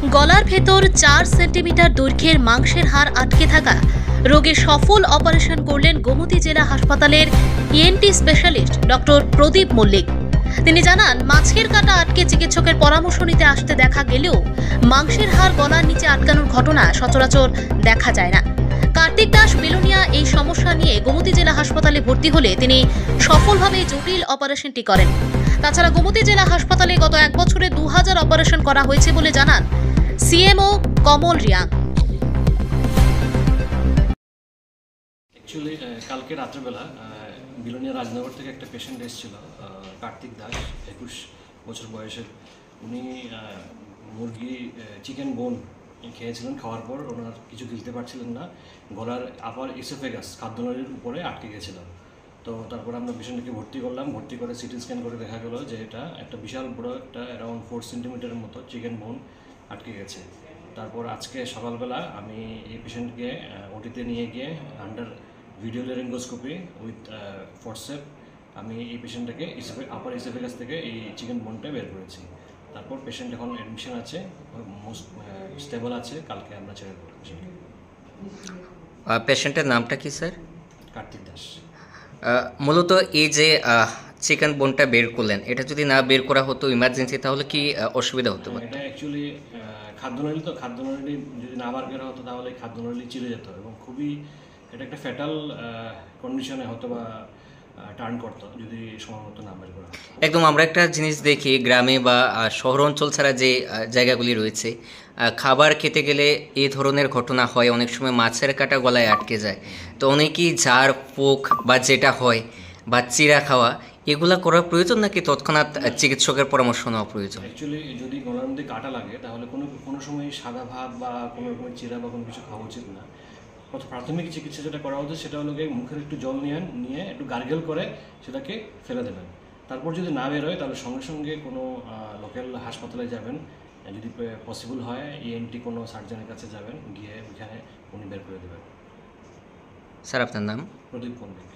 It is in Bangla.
গলার ভেতর 4 সেন্টিমিটার দৈর্ঘ্যের মাংসের হাড় আটকে থাকা রোগীর সফল অপারেশন করলেন গোমতী জেলা হাসপাতালের ইএনটি স্পেশালিস্ট ডক্টর প্রদীপ মল্লিক। তিনি জানান, মাছের কাঁটা আটকে চিকিৎসকের পরামর্শ নিতে আসতে দেখা গেলেও মাংসের হাড় গলার নিচে আটকানোর ঘটনা সচরাচর দেখা যায় না। কার্তিক দাস বিলোনিয়া এই সমস্যা নিয়ে গোমতী জেলা হাসপাতালে ভর্তি হলে তিনি সফলভাবে জটিল অপারেশনটি করেন। তাছাড়া গোমতী জেলা হাসপাতালে গত 1 বছরে 2000 অপারেশন করা হয়েছে বলে জানান সিএমও কমল রিয়াং। অ্যাকচুয়ালি কালকে রাত্রেবেলা বিলোনিয়া রাজনগর থেকে একটা পেশেন্ট এসেছিল, কার্তিক দাস, 21 বছর বয়সের। উনি মুরগি চিকেন বোন খেয়েছিলেন। খাওয়ার পর ওনার কিছু গিলতে পারছিলেন না, গলার আপার ইসোফেগাস খাদ্যনালীর উপরে আটকে গেছিল। তো তারপর আমরা পেশেন্টকে ভর্তি করলাম। ভর্তি করে সিটি স্ক্যান করে দেখা গেল যে এটা একটা বিশাল বড় একটা অ্যারাউন্ড 4 সেন্টিমিটারের মতো চিকেন বোন আটকে গেছে। তারপর আজকে সকালবেলা আমি এই পেশেন্টকে ওটিতে নিয়ে গিয়ে under video laryngoscopy with forceps আমি এই পেশেন্টটাকে আপার ইসোফেগাস থেকে এই চিকেন বোনটা বের করেছি। তারপর পেশেন্ট এখন অ্যাডমিশন আছে, মোস্ট স্টেবল আছে। কালকে আমরা ছেড়ে দেবো পেশেন্টকে। পেশেন্টের নামটা কি স্যার? কার্তিক দাস। মূলত এই যে চিকেন বোনটা বের করলেন, এটা যদি না বের করা হতো ইমার্জেন্সি, তাহলে কি অসুবিধা হতো? এটা অ্যাকচুয়ালি খাদ্যনালী, তো খাদ্যনালী যদি না বার করা হতো তাহলে খাদ্যনালী চিরে যেত এবং খুবই এটা একটা ফ্যাটাল কন্ডিশনে হতো বা টার্ন করতো যদি সময় মতো না বের করা হতো। একদম আমরা একটা জিনিস দেখি গ্রামে বা শহর অঞ্চল ছাড়া যে জায়গাগুলি রয়েছে, খাবার খেতে গেলে এই ধরনের ঘটনা হয়। অনেক সময় মাছের কাঁটা গলায় আটকে যায়। তো অনেকেই ঝাড় পোক বা যেটা হয় বা চিরা খাওয়া, এগুলা করার প্রয়োজন নাকি তৎক্ষণাৎ চিকিৎসকের পরামর্শ নেওয়া প্রয়োজন? অ্যাকচুয়ালি যদি গলার মধ্যে কাঁটা লাগে তাহলে কোনো সময় সাদা ভাত বা কোনো রকমের চিরা বা কোনো কিছু খাওয়া উচিত না। প্রাথমিক চিকিৎসা যেটা করা উচিত সেটা হলো মুখের একটু জল নিয়ে একটু গার্গেল করে সেটাকে ফেলে দেবেন। তারপর যদি না বের হয় তাহলে সঙ্গে সঙ্গে কোনো লোকাল হাসপাতালে যাবেন, যদি পসিবল হয় ইএনটি কোনো সার্জনের কাছে যাবেন, গিয়ে ওইখানে উনি বের করে দেবেন। স্যার আপনার নাম? প্রদীপ মল্লিক।